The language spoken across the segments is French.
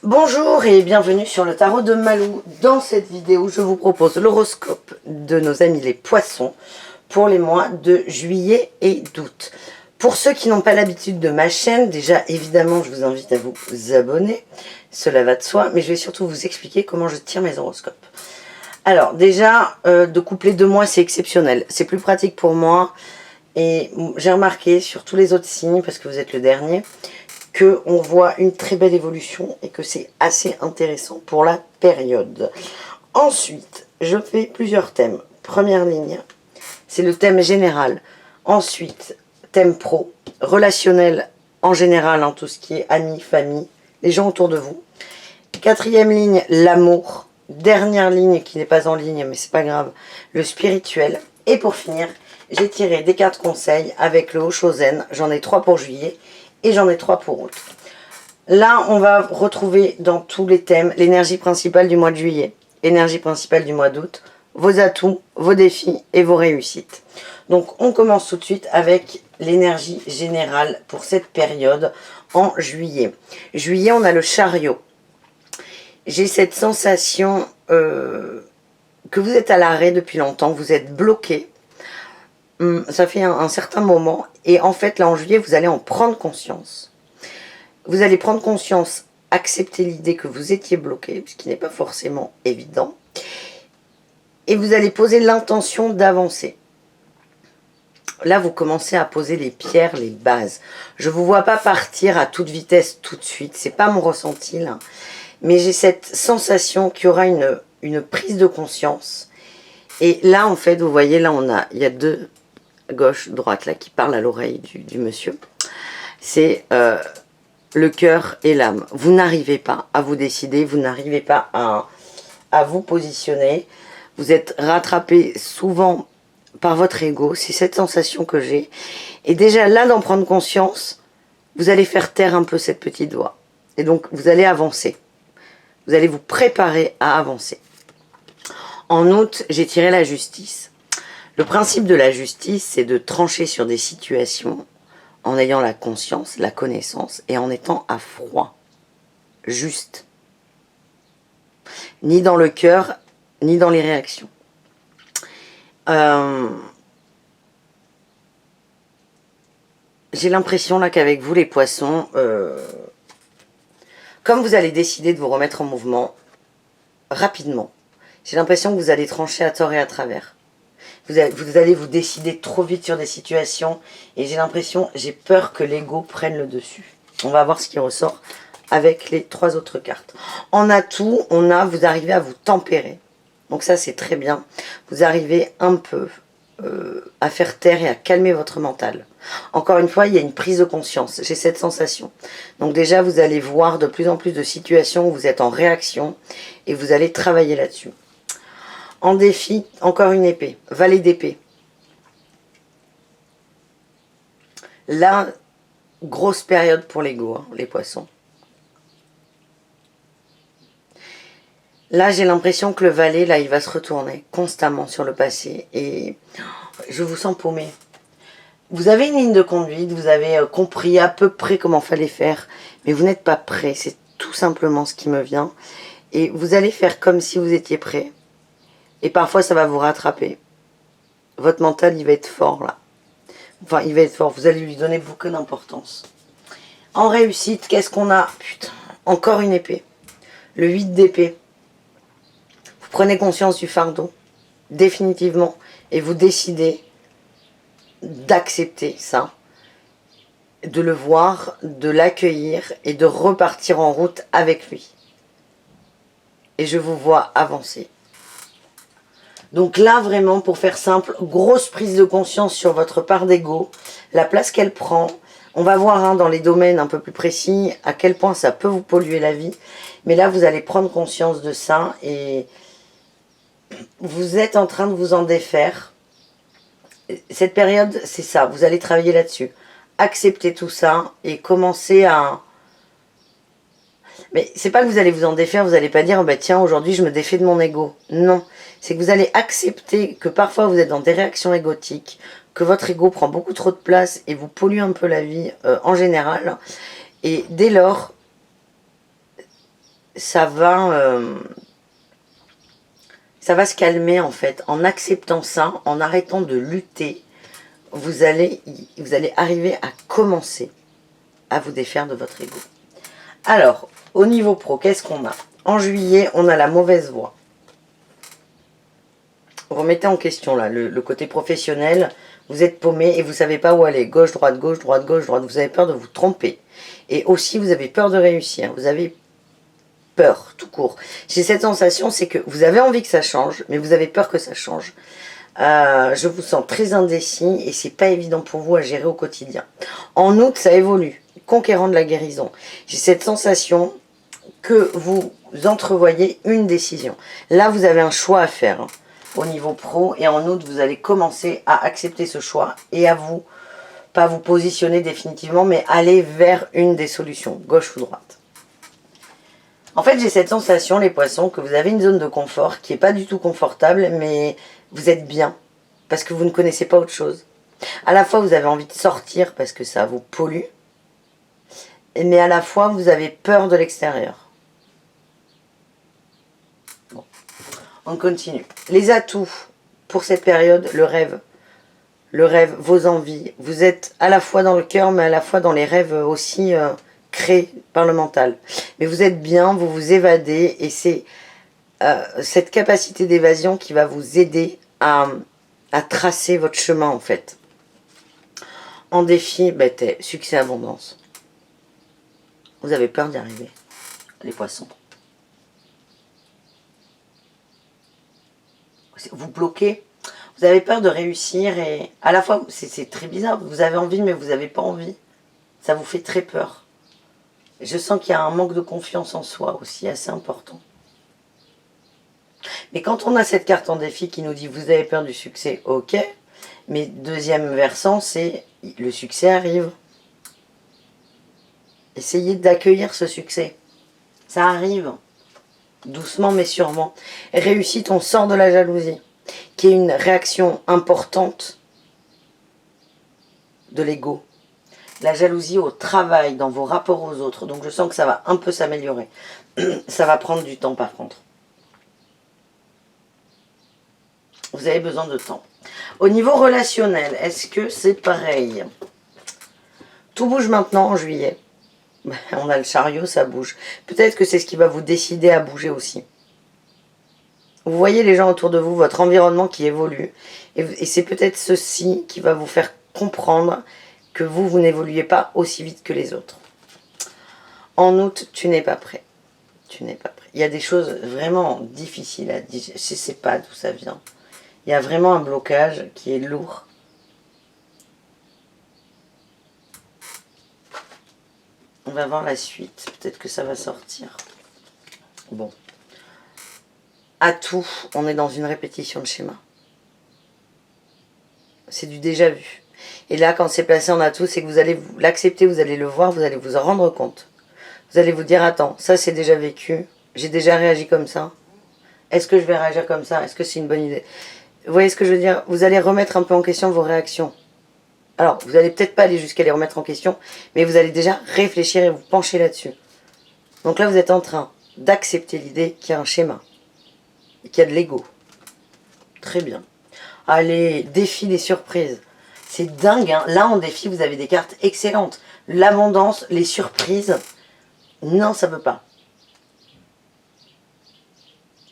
Bonjour et bienvenue sur le tarot de Malou. Dans cette vidéo, je vous propose l'horoscope de nos amis les poissons pour les mois de juillet et d'août. Pour ceux qui n'ont pas l'habitude de ma chaîne, déjà évidemment je vous invite à vous abonner, cela va de soi, mais je vais surtout vous expliquer comment je tire mes horoscopes. Alors déjà, de coupler 2 mois c'est exceptionnel, c'est plus pratique pour moi et j'ai remarqué sur tous les autres signes, parce que vous êtes le dernier, qu'on voit une très belle évolution et que c'est assez intéressant pour la période. Ensuite, je fais plusieurs thèmes. Première ligne, c'est le thème général. Ensuite, thème pro, relationnel en général, hein, tout ce qui est amis, famille, les gens autour de vous. Quatrième ligne, l'amour. Dernière ligne qui n'est pas en ligne, mais c'est pas grave, le spirituel. Et pour finir, j'ai tiré des cartes conseils avec le Oshozen. J'en ai 3 pour juillet. Et j'en ai 3 pour août. Là, on va retrouver dans tous les thèmes l'énergie principale du mois de juillet, l'énergie principale du mois d'août, vos atouts, vos défis et vos réussites. Donc, on commence tout de suite avec l'énergie générale pour cette période en juillet. Juillet, on a le chariot. J'ai cette sensation que vous êtes à l'arrêt depuis longtemps, vous êtes bloqué. Ça fait un certain moment et en fait là en juillet vous allez en prendre conscience. Vous allez prendre conscience, accepter l'idée que vous étiez bloqué, ce qui n'est pas forcément évident, et vous allez poser l'intention d'avancer. Là vous commencez à poser les pierres, les bases. Je ne vous vois pas partir à toute vitesse tout de suite, c'est pas mon ressenti là, mais j'ai cette sensation qu'il y aura une prise de conscience. Et là en fait vous voyez là il y a 2 gauche, droite, là, qui parle à l'oreille du monsieur, c'est le cœur et l'âme. Vous n'arrivez pas à vous décider, vous n'arrivez pas à vous positionner, vous êtes rattrapé souvent par votre ego, c'est cette sensation que j'ai. Et déjà là, d'en prendre conscience, vous allez faire taire un peu cette petite voix. Et donc, vous allez avancer. Vous allez vous préparer à avancer. En août, j'ai tiré la justice. Le principe de la justice, c'est de trancher sur des situations en ayant la conscience, la connaissance et en étant à froid, juste. Ni dans le cœur, ni dans les réactions. J'ai l'impression là qu'avec vous les poissons, comme vous allez décider de vous remettre en mouvement rapidement, j'ai l'impression que vous allez trancher à tort et à travers. Vous allez vous décider trop vite sur des situations et j'ai peur que l'ego prenne le dessus. On va voir ce qui ressort avec les 3 autres cartes. En atout, vous arrivez à vous tempérer. Donc ça c'est très bien. Vous arrivez un peu à faire taire et à calmer votre mental. Encore une fois, il y a une prise de conscience. J'ai cette sensation. Donc déjà, vous allez voir de plus en plus de situations où vous êtes en réaction et vous allez travailler là-dessus. En défi, encore une épée, valet d'épée. Là, grosse période pour l'ego, hein, les poissons. Là, j'ai l'impression que le valet, là, il va se retourner constamment sur le passé. Et je vous sens paumé. Vous avez une ligne de conduite, vous avez compris à peu près comment fallait faire, mais vous n'êtes pas prêt. C'est tout simplement ce qui me vient. Et vous allez faire comme si vous étiez prêt. Et parfois, ça va vous rattraper. Votre mental, il va être fort, là. Enfin, il va être fort. Vous allez lui donner beaucoup d'importance. En réussite, qu'est-ce qu'on a? Putain, encore une épée. Le 8 d'épée. Vous prenez conscience du fardeau, définitivement. Et vous décidez d'accepter ça. De le voir, de l'accueillir et de repartir en route avec lui. Et je vous vois avancer. Donc là, vraiment, pour faire simple, grosse prise de conscience sur votre part d'ego, la place qu'elle prend. On va voir hein, dans les domaines un peu plus précis à quel point ça peut vous polluer la vie. Mais là, vous allez prendre conscience de ça et vous êtes en train de vous en défaire. Cette période, c'est ça, vous allez travailler là-dessus. Accepter tout ça et commencer à... Mais c'est pas que vous allez vous en défaire, vous n'allez pas dire bah, « Tiens, aujourd'hui, je me défais de mon ego ». Non, c'est que vous allez accepter que parfois vous êtes dans des réactions égotiques, que votre ego prend beaucoup trop de place et vous pollue un peu la vie en général. Et dès lors, ça va se calmer en fait. En acceptant ça, en arrêtant de lutter, vous allez arriver à commencer à vous défaire de votre ego. Alors, au niveau pro, qu'est-ce qu'on a? En juillet, on a la mauvaise voie. Remettez en question là le côté professionnel. Vous êtes paumé et vous ne savez pas où aller. Gauche, droite, gauche, droite, gauche, droite. Vous avez peur de vous tromper. Et aussi, vous avez peur de réussir. Vous avez peur, tout court. J'ai cette sensation, c'est que vous avez envie que ça change, mais vous avez peur que ça change. Je vous sens très indécis et c'est pas évident pour vous à gérer au quotidien. En août, ça évolue. Conquérant de la guérison. J'ai cette sensation que vous entrevoyez une décision. Là, vous avez un choix à faire hein, au niveau pro. Et en août, vous allez commencer à accepter ce choix et à vous, pas vous positionner définitivement, mais aller vers une des solutions, gauche ou droite. En fait, j'ai cette sensation, les poissons, que vous avez une zone de confort qui n'est pas du tout confortable, mais vous êtes bien parce que vous ne connaissez pas autre chose. À la fois, vous avez envie de sortir parce que ça vous pollue, mais à la fois, vous avez peur de l'extérieur. Bon. On continue. Les atouts pour cette période, le rêve, vos envies. Vous êtes à la fois dans le cœur, mais à la fois dans les rêves aussi créés par le mental. Mais vous êtes bien, vous vous évadez, et c'est cette capacité d'évasion qui va vous aider à tracer votre chemin en fait. En défi, succès, abondance. Vous avez peur d'y arriver, les poissons. Vous bloquez, vous avez peur de réussir et à la fois, c'est très bizarre, vous avez envie mais vous n'avez pas envie. Ça vous fait très peur. Je sens qu'il y a un manque de confiance en soi aussi assez important. Mais quand on a cette carte en défi qui nous dit vous avez peur du succès, ok. Mais deuxième versant, c'est le succès arrive. Essayez d'accueillir ce succès. Ça arrive. Doucement mais sûrement. Réussite, on sort de la jalousie, qui est une réaction importante de l'ego. La jalousie au travail, dans vos rapports aux autres. Donc je sens que ça va un peu s'améliorer. Ça va prendre du temps par contre. Vous avez besoin de temps. Au niveau relationnel, est-ce que c'est pareil? Tout bouge maintenant en juillet. On a le chariot, ça bouge. Peut-être que c'est ce qui va vous décider à bouger aussi. Vous voyez les gens autour de vous, votre environnement qui évolue. Et c'est peut-être ceci qui va vous faire comprendre que vous n'évoluez pas aussi vite que les autres. En août, tu n'es pas prêt. Tu n'es pas prêt. Il y a des choses vraiment difficiles à dire. Je ne sais pas d'où ça vient. Il y a vraiment un blocage qui est lourd. On va voir la suite. Peut-être que ça va sortir. Bon. À tout, on est dans une répétition de schéma. C'est du déjà vu. Et là, quand c'est placé en atout, c'est que vous allez l'accepter, vous allez le voir, vous allez vous en rendre compte. Vous allez vous dire, attends, ça c'est déjà vécu. J'ai déjà réagi comme ça. Est-ce que je vais réagir comme ça? Est-ce que c'est une bonne idée? Vous voyez ce que je veux dire? Vous allez remettre un peu en question vos réactions. Alors, vous n'allez peut-être pas aller jusqu'à les remettre en question, mais vous allez déjà réfléchir et vous pencher là-dessus. Donc là, vous êtes en train d'accepter l'idée qu'il y a un schéma, et qu'il y a de l'ego. Très bien. Allez, défi des surprises. C'est dingue, hein. Là, en défi, vous avez des cartes excellentes. L'abondance, les surprises. Non, ça ne veut pas.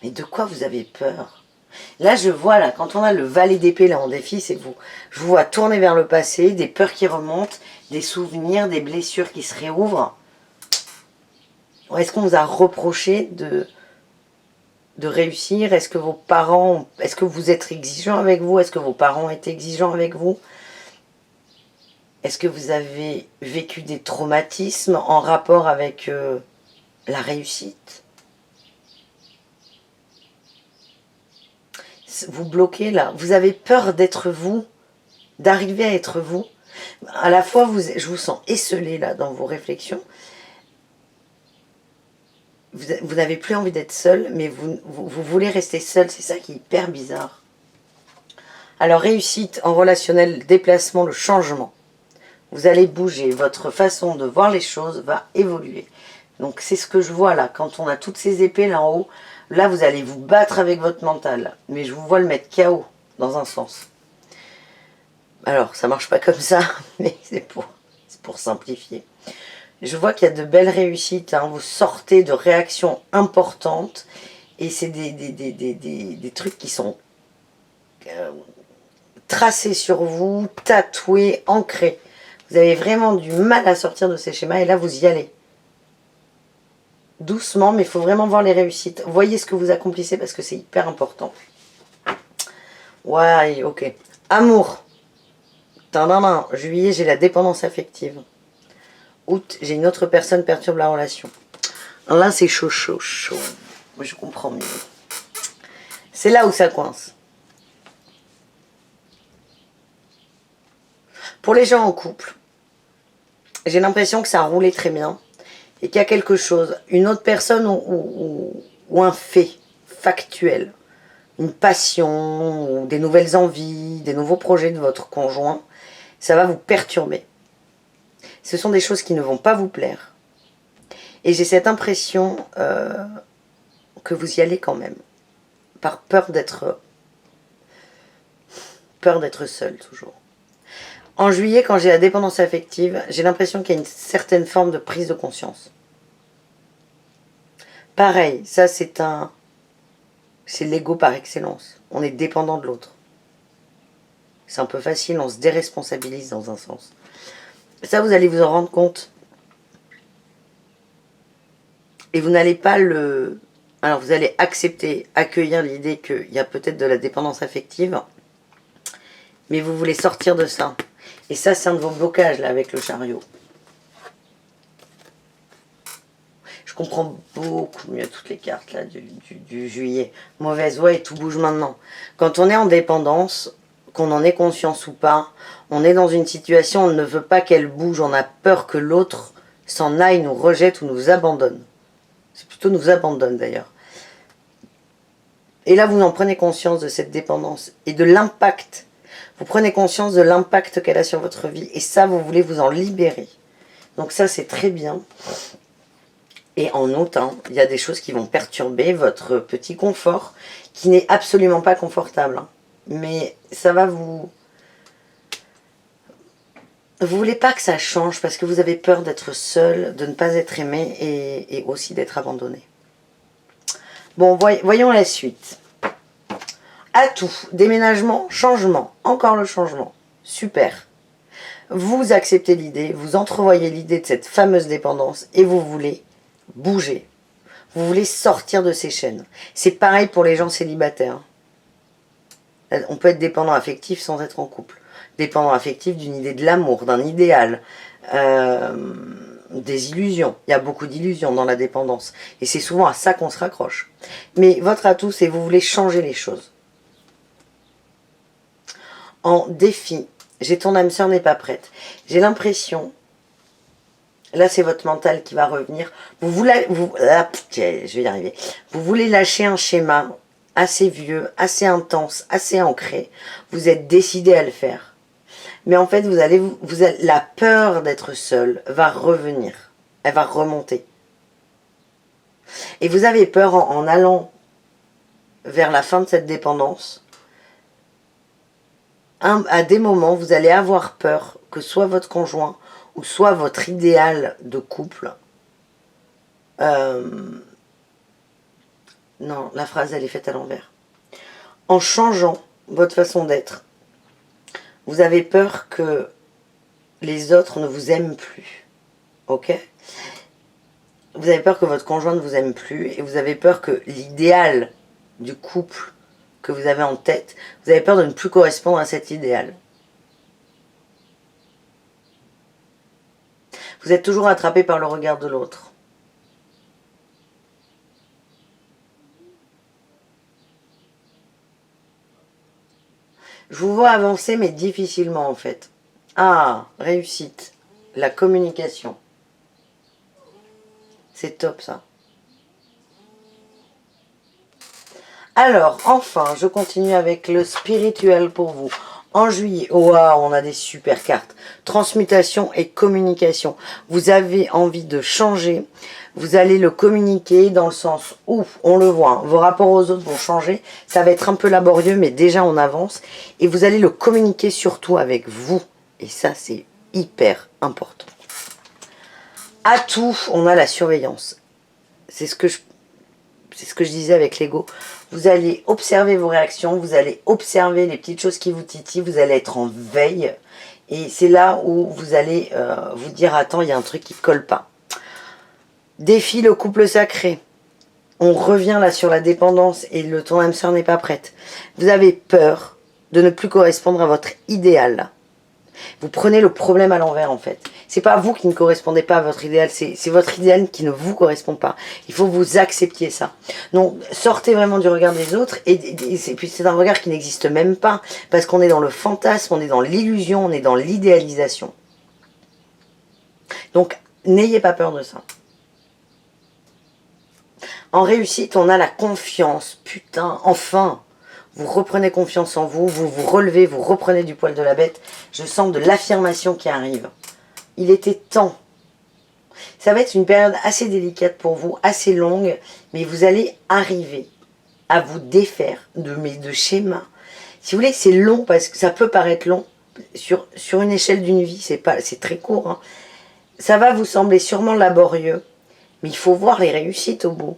Mais de quoi vous avez peur? Là, je vois, là, quand on a le valet d'épée là en défi, c'est vous. Je vous vois tourner vers le passé, des peurs qui remontent, des souvenirs, des blessures qui se réouvrent. Est-ce qu'on vous a reproché de réussir? Est-ce que vos parents, est-ce que vous êtes exigeants avec vous? Est-ce que vos parents étaient exigeants avec vous? Est-ce que vous avez vécu des traumatismes en rapport avec la réussite? Vous bloquez là, vous avez peur d'être vous, d'arriver à être vous. À la fois, je vous sens esselé là dans vos réflexions. Vous n'avez plus envie d'être seul, mais vous voulez rester seul, c'est ça qui est hyper bizarre. Alors réussite en relationnel, déplacement, le changement. Vous allez bouger, votre façon de voir les choses va évoluer. Donc c'est ce que je vois là, quand on a toutes ces épées là en haut, là vous allez vous battre avec votre mental. Mais je vous vois le mettre KO, dans un sens. Alors, ça marche pas comme ça, mais c'est pour simplifier. Je vois qu'il y a de belles réussites, hein. Vous sortez de réactions importantes, et c'est des trucs qui sont tracés sur vous, tatoués, ancrés. Vous avez vraiment du mal à sortir de ces schémas, et là vous y allez. Doucement, mais il faut vraiment voir les réussites. Voyez ce que vous accomplissez parce que c'est hyper important. Ouais, ok. Amour. Tadam, juillet, j'ai la dépendance affective. Août, j'ai une autre personne perturbe la relation. Là, c'est chaud, chaud, chaud. Je comprends mieux. C'est là où ça coince. Pour les gens en couple, j'ai l'impression que ça a roulé très bien et qu'il y a quelque chose, une autre personne ou un fait factuel, une passion, ou des nouvelles envies, des nouveaux projets de votre conjoint, ça va vous perturber. Ce sont des choses qui ne vont pas vous plaire. Et j'ai cette impression que vous y allez quand même. Par peur d'être seul toujours. En juillet, quand j'ai la dépendance affective, j'ai l'impression qu'il y a une certaine forme de prise de conscience. Pareil, ça c'est l'ego par excellence. On est dépendant de l'autre. C'est un peu facile, on se déresponsabilise dans un sens. Ça, vous allez vous en rendre compte. Et vous n'allez pas le... Alors, vous allez accepter, accueillir l'idée qu'il y a peut-être de la dépendance affective, mais vous voulez sortir de ça. Et ça, c'est un de vos blocages, là, avec le chariot. Je comprends beaucoup mieux toutes les cartes, là, du juillet. Mauvaise voie et tout bouge maintenant. Quand on est en dépendance, qu'on en ait conscience ou pas, on est dans une situation, on ne veut pas qu'elle bouge, on a peur que l'autre s'en aille, nous rejette ou nous abandonne. C'est plutôt nous abandonne, d'ailleurs. Et là, vous en prenez conscience de cette dépendance et de l'impact. Vous prenez conscience de l'impact qu'elle a sur votre vie. Et ça, vous voulez vous en libérer. Donc ça, c'est très bien. Et en août, hein, il y a des choses qui vont perturber votre petit confort, qui n'est absolument pas confortable. Hein. Mais ça va vous... Vous voulez pas que ça change parce que vous avez peur d'être seul, de ne pas être aimé et aussi d'être abandonné. Bon, voyons la suite. Atout, déménagement, changement, encore le changement. Super. Vous acceptez l'idée, vous entrevoyez l'idée de cette fameuse dépendance et vous voulez bouger. Vous voulez sortir de ces chaînes. C'est pareil pour les gens célibataires. On peut être dépendant affectif sans être en couple. Dépendant affectif d'une idée de l'amour, d'un idéal. Des illusions. Il y a beaucoup d'illusions dans la dépendance. Et c'est souvent à ça qu'on se raccroche. Mais votre atout, c'est que vous voulez changer les choses. En défi, j'ai ton âme sœur n'est pas prête. J'ai l'impression, là c'est votre mental qui va revenir, je vais y arriver. Vous voulez lâcher un schéma assez vieux, assez intense, assez ancré. Vous êtes décidé à le faire. Mais en fait, la peur d'être seul va revenir. Elle va remonter. Et vous avez peur en allant vers la fin de cette dépendance. À des moments, vous allez avoir peur que soit votre conjoint ou soit votre idéal de couple... non, la phrase, elle est faite à l'envers. En changeant votre façon d'être, vous avez peur que les autres ne vous aiment plus. Ok ? Vous avez peur que votre conjoint ne vous aime plus et vous avez peur que l'idéal du couple que vous avez en tête, vous avez peur de ne plus correspondre à cet idéal. Vous êtes toujours attrapé par le regard de l'autre. Je vous vois avancer, mais difficilement en fait. Ah, réussite. La communication. C'est top ça. Alors, enfin, je continue avec le spirituel pour vous. En juillet, waouh, on a des super cartes. Transmutation et communication. Vous avez envie de changer. Vous allez le communiquer dans le sens où, on le voit, hein, vos rapports aux autres vont changer. Ça va être un peu laborieux, mais déjà on avance. Et vous allez le communiquer surtout avec vous. Et ça, c'est hyper important. À tout, on a la surveillance. C'est ce que je disais avec l'ego. Vous allez observer vos réactions, vous allez observer les petites choses qui vous titillent, vous allez être en veille. Et c'est là où vous allez vous dire, attends, il y a un truc qui ne colle pas. Défi le couple sacré. On revient là sur la dépendance et ton âme sœur n'est pas prête. Vous avez peur de ne plus correspondre à votre idéal. Vous prenez le problème à l'envers en fait. C'est pas vous qui ne correspondez pas à votre idéal, c'est votre idéal qui ne vous correspond pas. Il faut que vous acceptiez ça. Donc sortez vraiment du regard des autres et puis c'est un regard qui n'existe même pas parce qu'on est dans le fantasme, on est dans l'illusion, on est dans l'idéalisation. Donc n'ayez pas peur de ça. En réussite, on a la confiance. Putain, enfin! Vous reprenez confiance en vous, vous vous relevez, vous reprenez du poil de la bête. Je sens de l'affirmation qui arrive. Il était temps. Ça va être une période assez délicate pour vous, assez longue, mais vous allez arriver à vous défaire de schémas. Si vous voulez, c'est long parce que ça peut paraître long. Sur une échelle d'une vie, c'est très court. Hein. Ça va vous sembler sûrement laborieux, mais il faut voir les réussites au bout.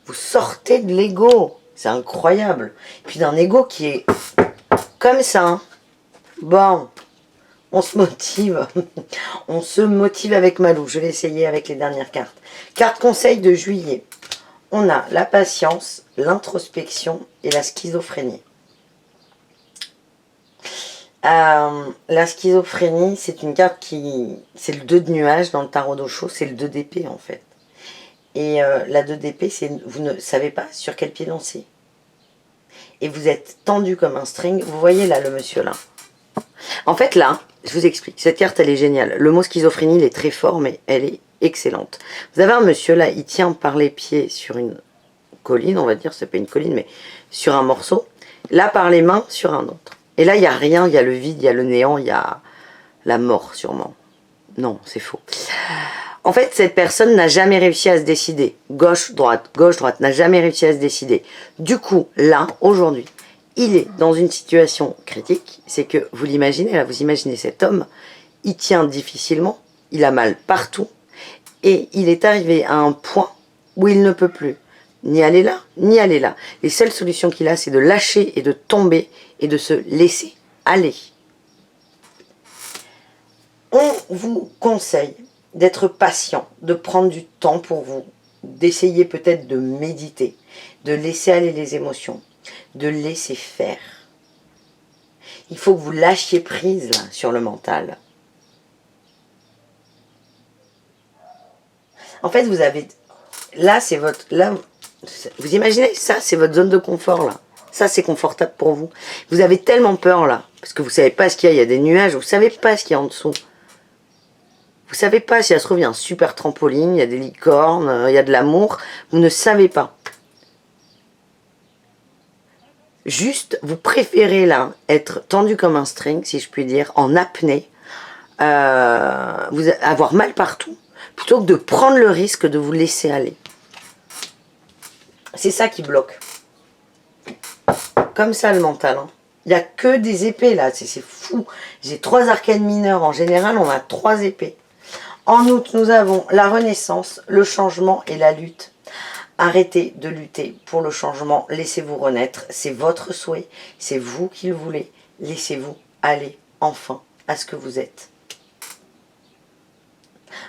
Vous sortez de l'ego. C'est incroyable. Et puis d'un ego qui est comme ça. Hein. Bon, on se motive. On se motive avec Malou. Je vais essayer avec les dernières cartes. Carte conseil de juillet. On a la patience, l'introspection et la schizophrénie. La schizophrénie, c'est une carte qui... C'est le 2 de nuage dans le tarot d'Osho. C'est le 2 d'épée en fait. Et la 2 d'épée, c'est vous ne savez pas sur quel pied danser. Et vous êtes tendu comme un string. Vous voyez là le monsieur là. En fait là, je vous explique. Cette carte elle est géniale. Le mot schizophrénie il est très fort mais elle est excellente. Vous avez un monsieur là, il tient par les pieds sur une colline, on va dire. C'est pas une colline mais sur un morceau. Là par les mains sur un autre. Et là il n'y a rien, il y a le vide, il y a le néant, il y a la mort sûrement. Non, c'est faux. En fait, cette personne n'a jamais réussi à se décider. Gauche, droite, n'a jamais réussi à se décider. Du coup, là, aujourd'hui, il est dans une situation critique. C'est que, vous l'imaginez, là, vous imaginez cet homme, il tient difficilement, il a mal partout, et il est arrivé à un point où il ne peut plus ni aller là, ni aller là. Les seules solutions qu'il a, c'est de lâcher et de tomber et de se laisser aller. On vous conseille d'être patient, de prendre du temps pour vous, d'essayer peut-être de méditer, de laisser aller les émotions, de laisser faire. Il faut que vous lâchiez prise là, sur le mental. En fait, vous avez... Là, c'est votre... Là, vous imaginez, ça, c'est votre zone de confort là. Ça, c'est confortable pour vous. Vous avez tellement peur là, parce que vous ne savez pas ce qu'il y a. Il y a des nuages, vous ne savez pas ce qu'il y a en dessous. Vous ne savez pas si ça se trouve, il y a un super trampoline, il y a des licornes, il y a de l'amour. Vous ne savez pas. Juste, vous préférez là être tendu comme un string, si je puis dire, en apnée, avoir mal partout, plutôt que de prendre le risque de vous laisser aller. C'est ça qui bloque. Comme ça le mental. Hein. Il n'y a que des épées là, c'est fou. J'ai 3 arcanes mineures, en général on a 3 épées. En août, nous avons la renaissance, le changement et la lutte. Arrêtez de lutter pour le changement, laissez-vous renaître. C'est votre souhait, c'est vous qui le voulez. Laissez-vous aller enfin à ce que vous êtes.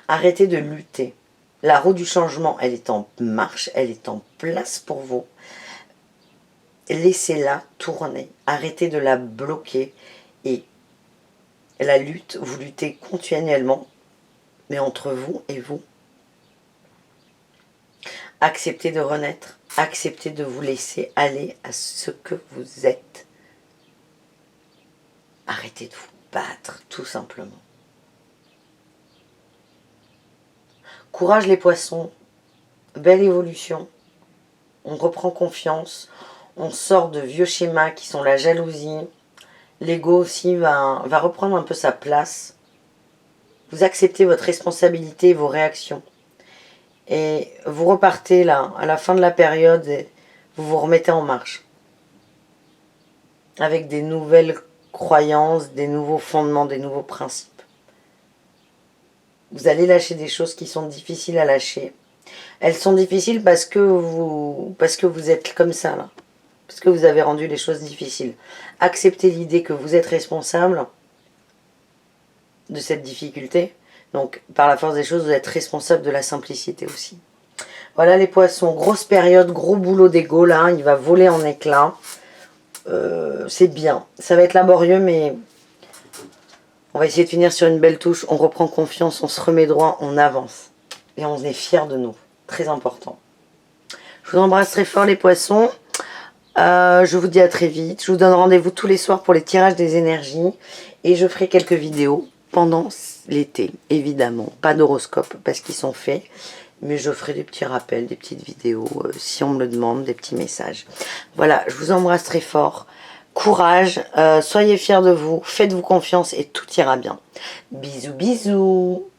Arrêtez de lutter. La roue du changement, elle est en marche, elle est en place pour vous. Laissez-la tourner. Arrêtez de la bloquer. Et la lutte, vous luttez continuellement. Mais entre vous et vous, acceptez de renaître, acceptez de vous laisser aller à ce que vous êtes. Arrêtez de vous battre, tout simplement. Courage les poissons, belle évolution, on reprend confiance, on sort de vieux schémas qui sont la jalousie, L'ego aussi va reprendre un peu sa place. Vous acceptez votre responsabilité et vos réactions. Et vous repartez là, à la fin de la période, et vous vous remettez en marche. Avec des nouvelles croyances, des nouveaux fondements, des nouveaux principes. Vous allez lâcher des choses qui sont difficiles à lâcher. Elles sont difficiles parce que vous êtes comme ça là. Parce que vous avez rendu les choses difficiles. Acceptez l'idée que vous êtes responsable de cette difficulté. Donc, par la force des choses, vous êtes responsable de la simplicité aussi. Voilà les poissons, grosse période, gros boulot d'ego là, il va voler en éclats. C'est bien. Ça va être laborieux, mais on va essayer de finir sur une belle touche. On reprend confiance, on se remet droit, on avance. Et on est fiers de nous. Très important. Je vous embrasse très fort les poissons. Je vous dis à très vite. Je vous donne rendez-vous tous les soirs pour les tirages des énergies. Et je ferai quelques vidéos pendant l'été, évidemment. Pas d'horoscope parce qu'ils sont faits. Mais je ferai des petits rappels, des petites vidéos, si on me le demande, des petits messages. Voilà, je vous embrasse très fort. Courage, soyez fiers de vous, faites-vous confiance et tout ira bien. Bisous, bisous.